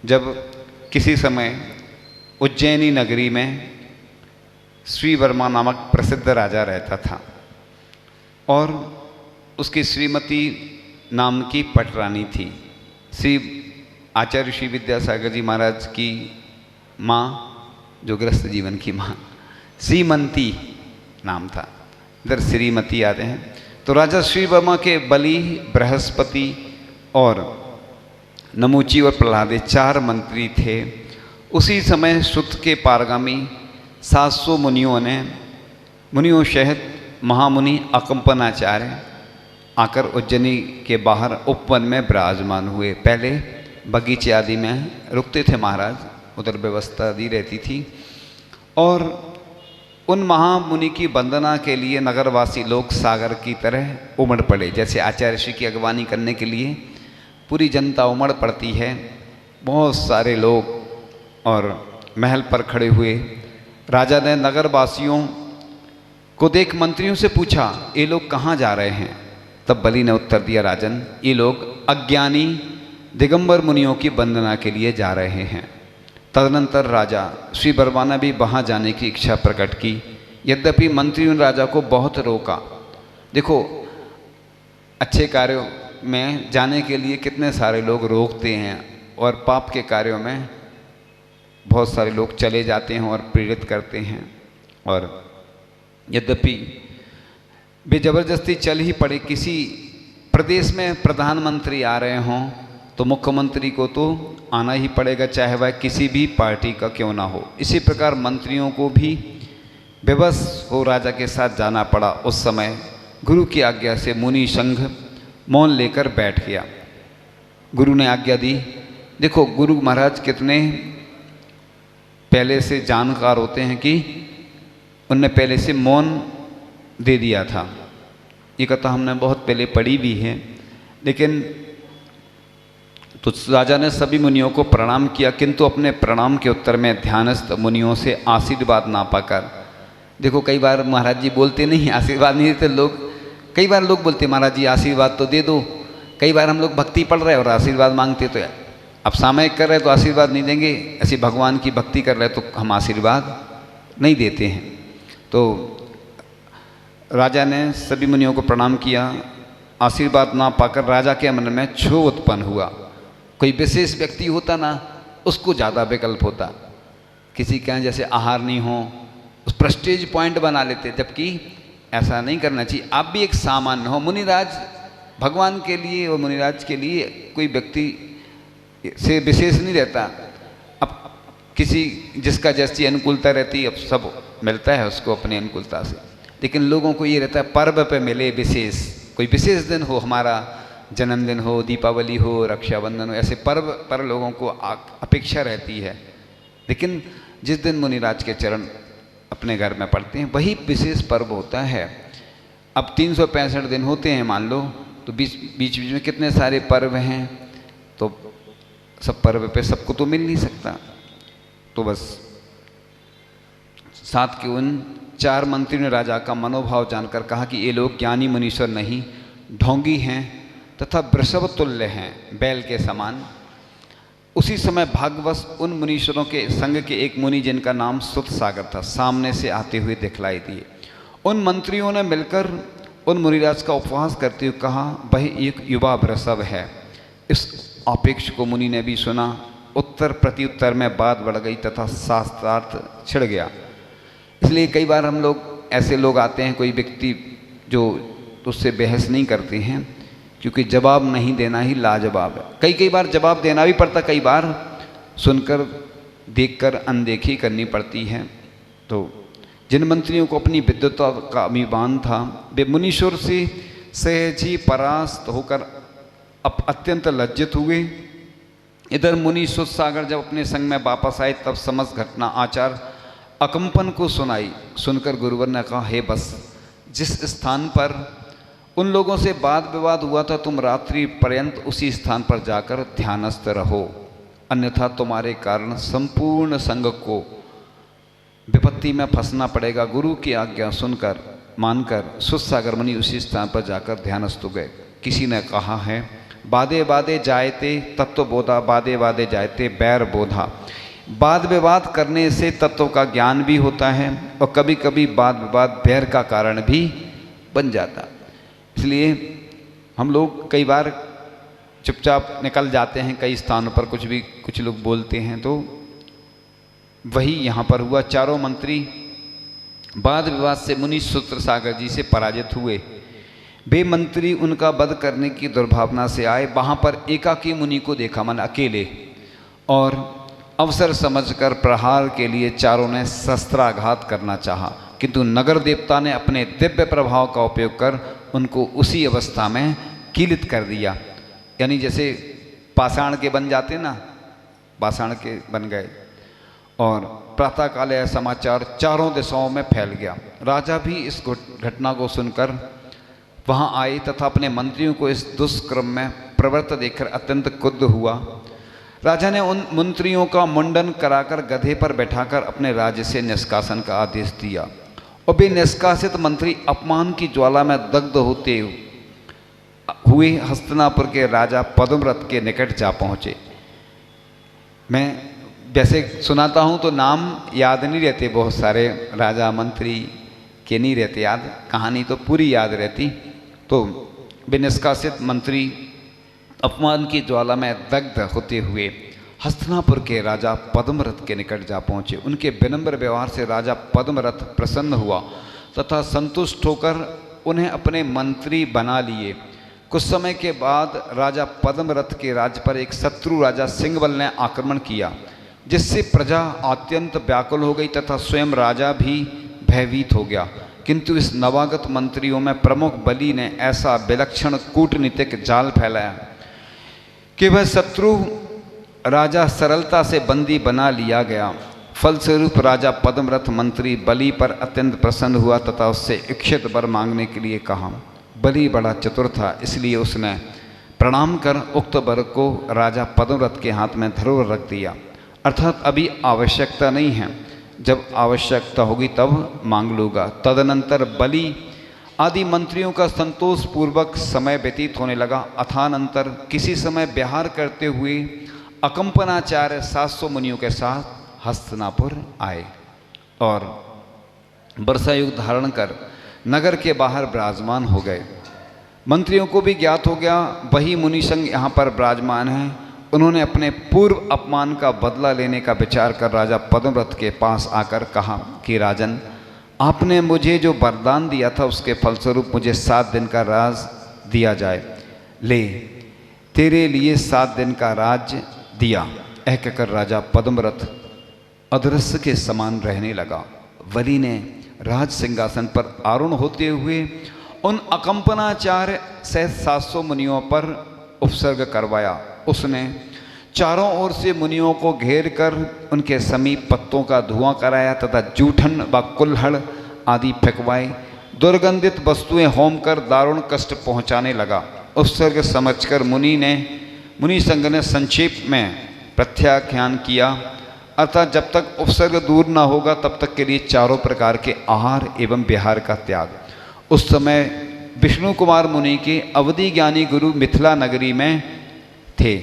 जब किसी समय उज्जैनी नगरी में श्री वर्मा नामक प्रसिद्ध राजा रहता था और उसकी श्रीमती नाम की पटरानी थी। श्री आचार्य श्री विद्यासागर जी महाराज की माँ, जो गृहस्थ जीवन की माँ, श्रीमती नाम था, इधर श्रीमती आते हैं। तो राजा श्री वर्मा के बलि, बृहस्पति और नमूची और प्रहलादे 4 मंत्री थे। उसी समय सुत के पारगामी 700 मुनियों सहित महामुनि अकंपनाचार्य आकर उज्जैनी के बाहर उपवन में विराजमान हुए। पहले बगीचे आदि में रुकते थे महाराज, उधर व्यवस्था दी रहती थी। और उन महामुनि की वंदना के लिए नगरवासी लोग सागर की तरह उमड़ पड़े। जैसे आचार्य श्री की अगवानी करने के लिए पूरी जनता उमड़ पड़ती है, बहुत सारे लोग और महल पर खड़े हुए। राजा ने नगरवासियों को देख मंत्रियों से पूछा, ये लोग कहाँ जा रहे हैं? तब बलि ने उत्तर दिया, राजन, ये लोग अज्ञानी दिगंबर मुनियों की वंदना के लिए जा रहे हैं। तदनंतर राजा श्री वर्मा ने भी वहाँ जाने की इच्छा प्रकट की। यद्यपि मंत्रियों ने राजा को बहुत रोका। देखो, अच्छे कार्यों में जाने के लिए कितने सारे लोग रोकते हैं और पाप के कार्यों में बहुत सारे लोग चले जाते हैं और प्रेरित करते हैं। और यद्यपि वे जबरदस्ती चल ही पड़े। किसी प्रदेश में प्रधानमंत्री आ रहे हों तो मुख्यमंत्री को तो आना ही पड़ेगा, चाहे वह किसी भी पार्टी का क्यों ना हो। इसी प्रकार मंत्रियों को भी बेबस हो राजा के साथ जाना पड़ा। उस समय गुरु की आज्ञा से मुनि संघ मौन लेकर बैठ गया। गुरु ने आज्ञा दी। देखो, गुरु महाराज कितने पहले से जानकार होते हैं कि उनने पहले से मौन दे दिया था। ये कथा हमने बहुत पहले पढ़ी भी है। लेकिन तो राजा ने सभी मुनियों को प्रणाम किया, किंतु अपने प्रणाम के उत्तर में ध्यानस्थ मुनियों से आशीर्वाद ना पाकर, देखो कई बार महाराज जी बोलते नहीं, आशीर्वाद नहीं देते लोग। कई बार लोग बोलते महाराज जी आशीर्वाद तो दे दो। कई बार हम लोग भक्ति पढ़ रहे और आशीर्वाद मांगते, तो अब सामयिक कर रहे तो आशीर्वाद नहीं देंगे, ऐसी भगवान की भक्ति कर रहे तो हम आशीर्वाद नहीं देते हैं। तो राजा ने सभी मुनियों को प्रणाम किया। आशीर्वाद ना पाकर राजा के मन में क्षोभ उत्पन्न हुआ। कोई विशेष व्यक्ति होता ना, उसको ज़्यादा विकल्प होता। किसी के यहाँ जैसे आहार नहीं हो, उस प्रेस्टीज पॉइंट बना लेते, जबकि ऐसा नहीं करना चाहिए। आप भी एक सामान्य हो। मुनिराज भगवान के लिए और मुनिराज के लिए कोई व्यक्ति से विशेष नहीं रहता। अब किसी जिसका जैसी अनुकूलता रहती है, अब सब मिलता है उसको अपनी अनुकूलता से। लेकिन लोगों को ये रहता है पर्व पे मिले विशेष, कोई विशेष दिन हो, हमारा जन्मदिन हो, दीपावली हो, रक्षाबंधन हो, ऐसे पर्व पर लोगों को अपेक्षा रहती है। लेकिन जिस दिन मुनिराज के चरण अपने घर में पड़ते हैं वही विशेष पर्व होता है। अब 365 दिन होते हैं मान लो, तो बीच बीच में कितने सारे पर्व हैं, तो सब पर्व पे सबको तो मिल नहीं सकता। तो बस साथ के उन 4 मंत्रियों ने राजा का मनोभाव जानकर कहा कि ये लोग ज्ञानी मुनीश्वर नहीं, ढोंगी हैं तथा वृषभ तुल्य हैं, बैल के समान। उसी समय भाग्यवश उन मुनीश्वरों के संग के एक मुनि जिनका नाम सुत सागर था, सामने से आते हुए दिखलाई दिए। उन मंत्रियों ने मिलकर उन मुनिराज का उपहास करते हुए कहा, वह एक युवा वृषभ है। इस अपेक्ष को मुनि ने भी सुना। उत्तर प्रत्युत्तर में बात बढ़ गई तथा शास्त्रार्थ छिड़ गया। इसलिए कई बार हम लोग ऐसे लोग आते हैं, कोई व्यक्ति जो उससे बहस नहीं करते हैं, क्योंकि जवाब नहीं देना ही लाजवाब है। कई बार जवाब देना भी पड़ता, कई बार सुनकर देखकर अनदेखी करनी पड़ती है। तो जिन मंत्रियों को अपनी विद्वता का अभिमान था, वे मुनीश्वर से सहज ही परास्त होकर अब अत्यंत लज्जित हुए। इधर मुनि सुत सागर जब अपने संग में वापस आए, तब समस्त घटना आचार अकंपन को सुनाई। सुनकर गुरुवर ने कहा, हे बस, जिस स्थान पर उन लोगों से वाद विवाद हुआ था, तुम रात्रि पर्यंत उसी स्थान पर जाकर ध्यानस्थ रहो, अन्यथा तुम्हारे कारण संपूर्ण संघ को विपत्ति में फंसना पड़ेगा। गुरु की आज्ञा सुनकर मानकर सुत सागर मुनि उसी स्थान पर जाकर ध्यानस्थ हो गए। किसी ने कहा है, बादे बादे जायते तत्व बोधा, बादे बादे जायते बैर बोधा। वाद विवाद करने से तत्व का ज्ञान भी होता है और कभी कभी वाद विवाद बैर का कारण भी बन जाता। इसलिए हम लोग कई बार चुपचाप निकल जाते हैं, कई स्थानों पर कुछ लोग बोलते हैं, तो वही यहाँ पर हुआ। चारों मंत्री वाद विवाद से मुनि सूत्रसागर जी से पराजित हुए। वे मंत्री उनका वध करने की दुर्भावना से आए। वहाँ पर एकाकी मुनि को देखा, मन अकेले, और अवसर समझकर प्रहार के लिए चारों ने शस्त्राघात करना चाहा, किंतु नगर देवता ने अपने दिव्य प्रभाव का उपयोग कर उनको उसी अवस्था में कीलित कर दिया। यानी जैसे पाषाण के बन जाते ना, पाषाण के बन गए। और प्रातःकाल यह समाचार चारों दिशाओं में फैल गया। राजा भी इस घटना को सुनकर वहाँ आए तथा अपने मंत्रियों को इस दुष्कर्म में प्रवृत्त देखकर अत्यंत क्रुद्ध हुआ। राजा ने उन मंत्रियों का मुंडन कराकर गधे पर बैठाकर अपने राज्य से निष्कासन का आदेश दिया और वे निष्कासित मंत्री अपमान की ज्वाला में दग्ध होते हुए हस्तिनापुर के राजा पद्मव्रत के निकट जा पहुँचे। मैं जैसे सुनाता हूँ तो नाम याद नहीं रहते, बहुत सारे राजा मंत्री के नहीं रहते याद, कहानी तो पूरी याद रहती। तो वे निष्कासित मंत्री अपमान की ज्वाला में दग्ध होते हुए हस्तिनापुर के राजा पद्मव्रत के निकट जा पहुँचे। उनके विनम्र व्यवहार से राजा पद्मव्रत प्रसन्न हुआ तथा संतुष्ट होकर उन्हें अपने मंत्री बना लिए। कुछ समय के बाद राजा पद्मव्रत के राज्य पर एक शत्रु राजा सिंहबल ने आक्रमण किया, जिससे प्रजा अत्यंत व्याकुल हो गई तथा स्वयं राजा भी भयभीत हो गया। किंतु इस नवागत मंत्रियों में प्रमुख बलि ने ऐसा विलक्षण कूटनीतिक जाल फैलाया कि वह शत्रु राजा सरलता से बंदी बना लिया गया। फलस्वरूप राजा पद्मव्रत मंत्री बलि पर अत्यंत प्रसन्न हुआ तथा उससे इच्छित वर मांगने के लिए कहा। बलि बड़ा चतुर था, इसलिए उसने प्रणाम कर उक्त वर को राजा पद्मव्रत के हाथ में धरोहर रख दिया। अर्थात अभी आवश्यकता नहीं है, जब आवश्यकता होगी तब मांग लूँगा। तदनंतर बलि आदि मंत्रियों का संतोषपूर्वक समय व्यतीत होने लगा। अथानंतर किसी समय विहार करते हुए अकंपनाचार्य 700 मुनियों के साथ हस्तिनापुर आए और वर्षायुग धारण कर नगर के बाहर विराजमान हो गए। मंत्रियों को भी ज्ञात हो गया वही मुनि संघ यहाँ पर विराजमान है। उन्होंने अपने पूर्व अपमान का बदला लेने का विचार कर राजा पद्मव्रत के पास आकर कहा कि राजन, आपने मुझे जो वरदान दिया था उसके फलस्वरूप मुझे 7 दिन का राज दिया जाए। ले, तेरे लिए 7 दिन का राज्य दिया। यह कहकर राजा पद्मव्रत अदृश्य के समान रहने लगा। बलि ने राज सिंहासन पर आरूढ़ होते हुए उन अकंपनाचार्य सहित 700 मुनियों पर उपसर्ग करवाया। उसने चारों ओर से मुनियों को घेर कर उनके समीप पत्तों का धुआं कराया तथा जूठन व कुल्हड़ आदि फेंकवाए। दुर्गंधित वस्तुएं होम कर दारुण कष्ट पहुंचाने लगा। उपसर्ग समझकर मुनि संघ ने संक्षेप में प्रत्याख्यान किया, अर्थात जब तक उपसर्ग दूर न होगा तब तक के लिए चारों प्रकार के आहार एवं विहार का त्याग। उस समय विष्णु कुमार मुनि के अवधि ज्ञानी गुरु मिथिला नगरी में थे।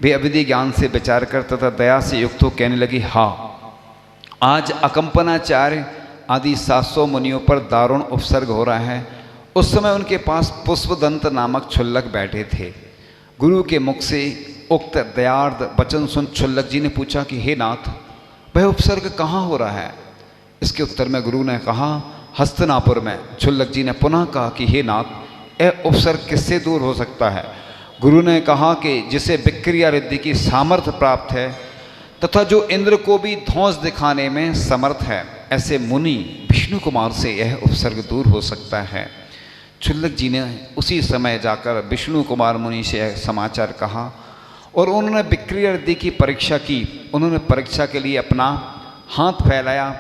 वे अवधि ज्ञान से विचार कर तथा दया से युक्त हो कहने लगी, हाँ, आज अकंपनाचार्य आदि 700 मुनियों पर दारुण उपसर्ग हो रहा है। उस समय उनके पास पुष्पदंत नामक क्षुल्लक बैठे थे। गुरु के मुख से उक्त दयार्द वचन सुन क्षुल्लक जी ने पूछा कि हे नाथ, वह उपसर्ग कहाँ हो रहा है? इसके उत्तर में गुरु ने कहा, हस्तिनापुर में। क्षुल्लक जी ने पुनः कहा कि हे नाथ, यह उपसर्ग किससे दूर हो सकता है? गुरु ने कहा कि जिसे विक्रिया रिद्धि की सामर्थ्य प्राप्त है तथा जो इंद्र को भी ध्वंस दिखाने में समर्थ है, ऐसे मुनि विष्णु कुमार से यह उपसर्ग दूर हो सकता है। क्षुल्लक जी ने उसी समय जाकर विष्णु कुमार मुनि से यह समाचार कहा और उन्होंने विक्रिया रिद्धि की परीक्षा की। उन्होंने परीक्षा के लिए अपना हाथ फैलाया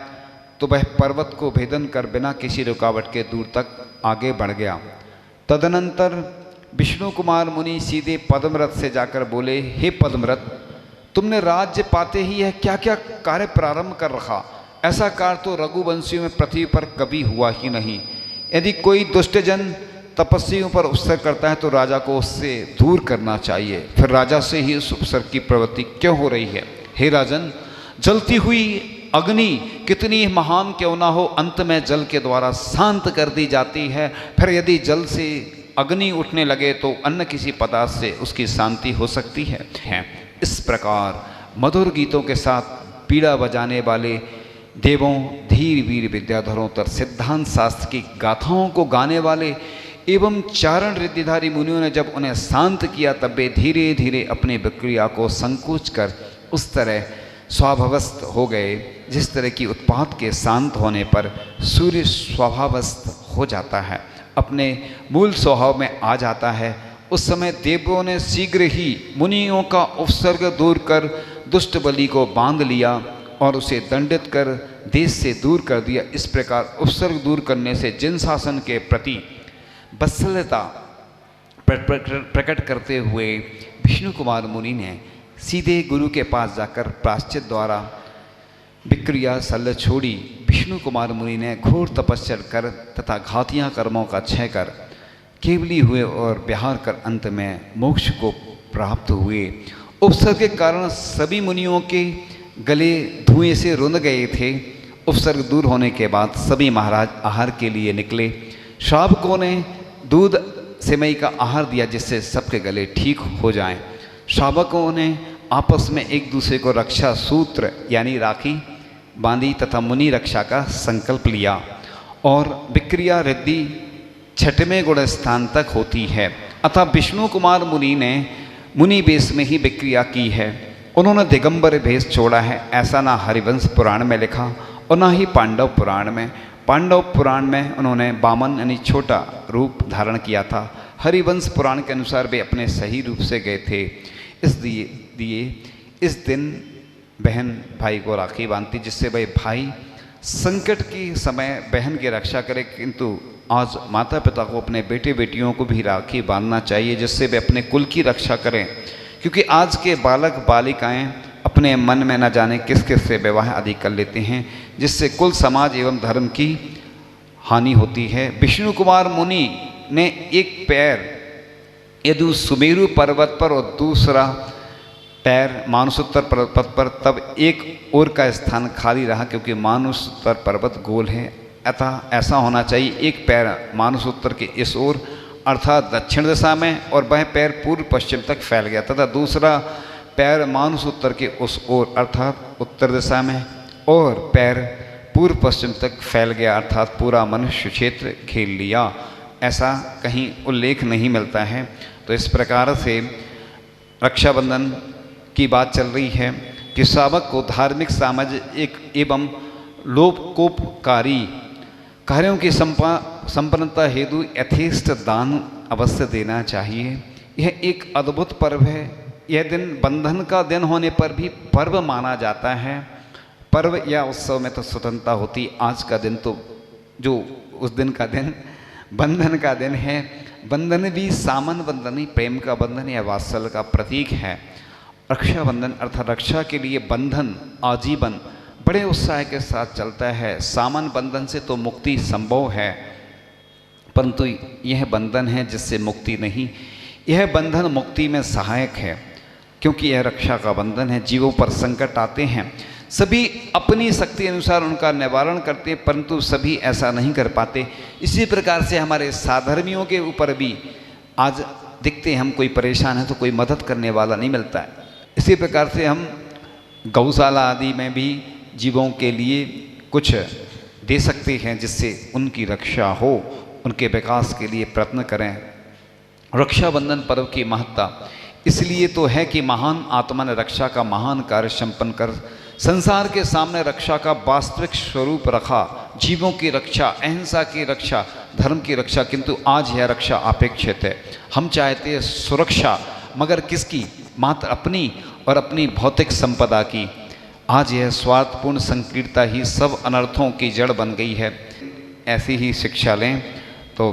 तो वह पर्वत को भेदन कर बिना किसी रुकावट के दूर तक आगे बढ़ गया। तदनंतर विष्णु कुमार मुनि सीधे पद्मव्रत से जाकर बोले, हे पद्मव्रत, तुमने राज्य पाते ही यह क्या क्या कार्य प्रारंभ कर रखा? ऐसा कार्य तो रघुवंशियों में पृथ्वी पर कभी हुआ ही नहीं। यदि कोई दुष्टजन तपस्वियों पर उपसर्ग करता है तो राजा को उससे दूर करना चाहिए। फिर राजा से ही उस उपसर्ग की प्रवृत्ति क्यों हो रही है? हे राजन, जलती हुई अग्नि कितनी महान क्यों ना हो, अंत में जल के द्वारा शांत कर दी जाती है। फिर यदि जल से अग्नि उठने लगे तो अन्य किसी पदार्थ से उसकी शांति हो सकती है। इस प्रकार मधुर गीतों के साथ पीड़ा बजाने वाले देवों, धीर वीर विद्याधरों तर सिद्धांत शास्त्र की गाथाओं को गाने वाले एवं चारण रिद्धिधारी मुनियों ने जब उन्हें शांत किया, तब वे धीरे धीरे अपनी विक्रिया को संकोच कर उस तरह स्वभावस्थ हो गए जिस तरह की उत्पात के शांत होने पर सूर्य स्वभावस्थ हो जाता है, अपने मूल स्वभाव में आ जाता है। उस समय देवों ने शीघ्र ही मुनियों का उपसर्ग दूर कर दुष्ट बलि को बांध लिया और उसे दंडित कर देश से दूर कर दिया। इस प्रकार उपसर्ग दूर करने से जिन शासन के प्रति वत्सलता प्रकट करते हुए विष्णु कुमार मुनि ने सीधे गुरु के पास जाकर प्रायश्चित द्वारा विक्रिया शल्य छोड़ी। विष्णु कुमार मुनि ने घोर तपस्या कर तथा घातियाँ कर्मों का क्षय कर केवली हुए और विहार कर अंत में मोक्ष को प्राप्त हुए। उपसर्ग के कारण सभी मुनियों के गले धुएं से रुंध गए थे। उपसर्ग दूर होने के बाद सभी महाराज आहार के लिए निकले। श्रावकों ने दूध सेमई का आहार दिया जिससे सबके गले ठीक हो जाएं। श्रावकों ने आपस में एक दूसरे को रक्षा सूत्र यानी राखी बांधी तथा मुनि रक्षा का संकल्प लिया। और विक्रिया रिद्धि छठवें गुण स्थान तक होती है। अतः विष्णु कुमार मुनि ने मुनि वेश में ही विक्रिया की है। उन्होंने दिगंबर भेष छोड़ा है, ऐसा ना हरिवंश पुराण में लिखा और ना ही पांडव पुराण में। पांडव पुराण में उन्होंने वामन यानी छोटा रूप धारण किया था। हरिवंश पुराण के अनुसार वे अपने सही रूप से गए थे। इसलिए इस दिन बहन भाई को राखी बांधती जिससे वह भाई संकट के समय बहन की रक्षा करे, किंतु आज माता पिता को अपने बेटे बेटियों को भी राखी बांधना चाहिए जिससे वे अपने कुल की रक्षा करें। क्योंकि आज के बालक बालिकाएं अपने मन में न जाने किस किस से विवाह आदि कर लेते हैं जिससे कुल समाज एवं धर्म की हानि होती है। विष्णु कुमार मुनि ने एक पैर यदि सुमेरु पर्वत पर और दूसरा पैर मानसोत्तर पर्वत पर, तब एक ओर का स्थान खाली रहा क्योंकि मानसोत्तर पर्वत गोल है। अतः ऐसा होना चाहिए, एक पैर मानसोत्तर के इस ओर अर्थात दक्षिण दिशा में और वह पैर पूर्व पश्चिम तक फैल गया तथा दूसरा पैर मानसोत्तर के उस ओर अर्थात उत्तर दिशा में और पैर पूर्व पश्चिम तक फैल गया अर्थात पूरा मनुष्य क्षेत्र घेर लिया। ऐसा कहीं उल्लेख नहीं मिलता है। तो इस प्रकार से रक्षाबंधन की बात चल रही है कि श्रावक को धार्मिक सामाजिक एवं लोकोपकारी कार्यों की संपन्नता हेतु यथेष्ट दान अवश्य देना चाहिए। यह एक अद्भुत पर्व है। यह दिन बंधन का दिन होने पर भी पर्व माना जाता है। पर्व या उत्सव में तो स्वतंत्रता होती, आज का दिन तो जो उस दिन का दिन बंधन का दिन है। बंधन भी सामन बंधन ही प्रेम का बंधन या वात्सल्य का प्रतीक है। रक्षाबंधन अर्थात रक्षा के लिए बंधन आजीवन बड़े उत्साह के साथ चलता है। सामन बंधन से तो मुक्ति संभव है, परंतु यह बंधन है जिससे मुक्ति नहीं। यह बंधन मुक्ति में सहायक है क्योंकि यह रक्षा का बंधन है। जीवों पर संकट आते हैं, सभी अपनी शक्ति अनुसार उनका निवारण करते हैं, परंतु सभी ऐसा नहीं कर पाते। इसी प्रकार से हमारे साधर्मियों के ऊपर भी आज दिखते हैं हम कोई परेशान है तो कोई मदद करने वाला नहीं मिलता है। इसी प्रकार से हम गौशाला आदि में भी जीवों के लिए कुछ दे सकते हैं जिससे उनकी रक्षा हो, उनके विकास के लिए प्रयत्न करें। रक्षाबंधन पर्व की महत्ता इसलिए तो है कि महान आत्मा ने रक्षा का महान कार्य संपन्न कर संसार के सामने रक्षा का वास्तविक स्वरूप रखा। जीवों की रक्षा, अहिंसा की रक्षा, धर्म की रक्षा, किंतु आज यह रक्षा अपेक्षित है। हम चाहते हैं सुरक्षा, मगर किसकी? मात्र अपनी और अपनी भौतिक संपदा की। आज यह स्वार्थपूर्ण संकीर्णता ही सब अनर्थों की जड़ बन गई है। ऐसी ही शिक्षा लें तो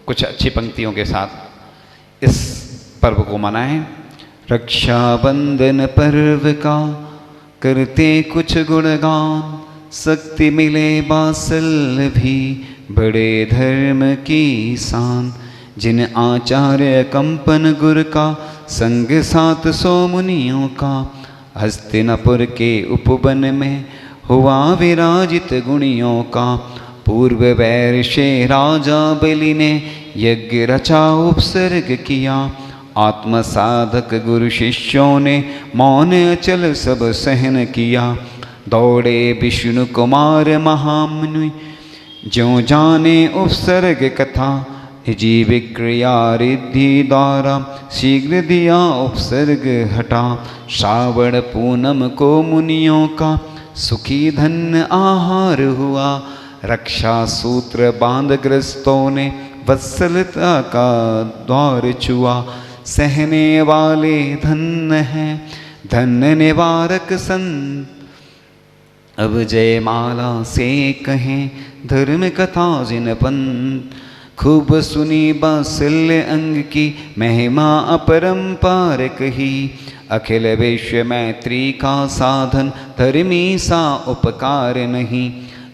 कुछ अच्छी पंक्तियों के साथ इस पर्व को मनाएं। रक्षाबंधन पर्व का करते कुछ गुणगान, शक्ति मिले बासल भी बड़े धर्म की शान। जिन आचार्य कंपन गुर का, संग 700 मुनियों का। हस्तिनापुर के उपवन में हुआ विराजित गुणियों का। पूर्व वैर से राजा बलि ने यज्ञ रचा उपसर्ग किया। आत्म साधक गुरु शिष्यों ने मौन अचल सब सहन किया। दौड़े विष्णु कुमार महामुनि, ज्यों जाने उपसर्ग कथा। जीव क्रिया रिद्धि द्वारा, शीघ्र दिया उपसर्ग हटा। श्रावण पूनम को मुनियों का, सुखी धन्य आहार हुआ। रक्षा सूत्र बांध ग्रस्तों ने, वत्सलता का द्वार छुआ। सहने वाले धन्य हैं, धन्य निवारक संत। अब जयमाला से कहें, धर्म कथा जिन पंत। खूब सुनी बात्सल्य अंग की, महिमा अपरंपार कही। अखिल विश्व मैत्री का साधन, धर्मी सा उपकार नहीं।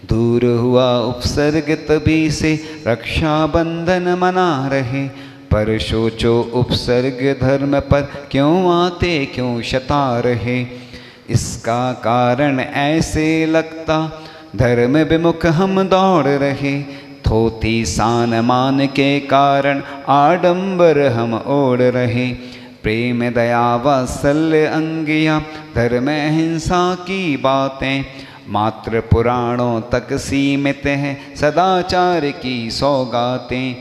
दूर हुआ उपसर्ग तभी से, रक्षा बंधन मना रहे। पर सोचो उपसर्ग धर्म पर, क्यों आते क्यों शता रहे। इसका कारण ऐसे लगता, धर्म विमुख हम दौड़ रहे। थोती सान मान के कारण, आडंबर हम ओढ़ रहे। प्रेम दया वात्सल्य अंगिया, धर्म अहिंसा की बातें। मात्र पुराणों तक सीमित हैं, सदाचार की सौगातें।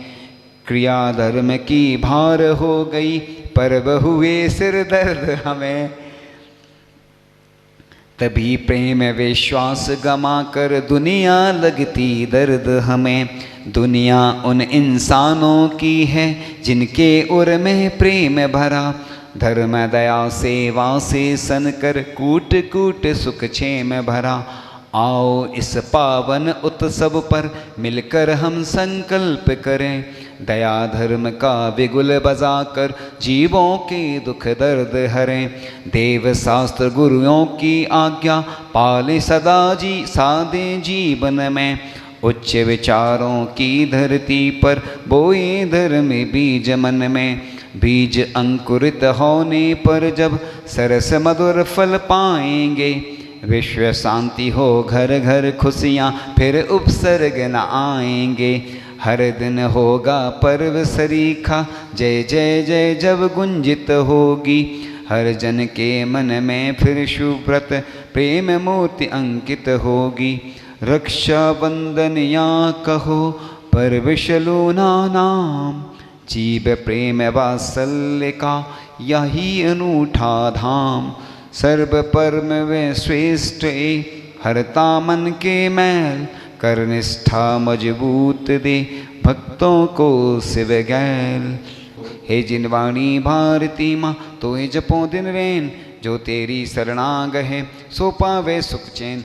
क्रिया धर्म की भार हो गई, पर्व हुए सिर दर्द हमें। तभी प्रेम विश्वास गमा कर, दुनिया लगती दर्द हमें। दुनिया उन इंसानों की है, जिनके उर में प्रेम भरा। धर्म दया सेवा से सन कर, कूट कूट सुख क्षेम भरा। आओ इस पावन उत्सव पर, मिलकर हम संकल्प करें। दया धर्म का बिगुल बजाकर, जीवों के दुख दर्द हरें। देव शास्त्र गुरुओं की आज्ञा, पाले सदा जी सादे जीवन में। उच्च विचारों की धरती पर, बोए धर्म बीज मन में। बीज अंकुरित होने पर, जब सरस मधुर फल पाएंगे। विश्व शांति हो घर घर खुशियाँ, फिर उपसर्ग न आएंगे। हर दिन होगा पर्व सरीखा, जय जय जय जब गुंजित होगी। हर जन के मन में फिर शुभ्रत, प्रेम मूर्ति अंकित होगी। रक्षा बंधन या कहो, पर्व शलूना नाम। जीव प्रेम वात्सल्य का, यही अनूठा धाम। सर्व परम वे श्रेष्ठ हरता मन के मैल। कर निष्ठा मजबूत दे, भक्तों को शिव गैल। हे जिनवाणी भारती माँ, तो ही जपो दिन रैन। जो तेरी शरणागत है, सो पावे सुख चैन।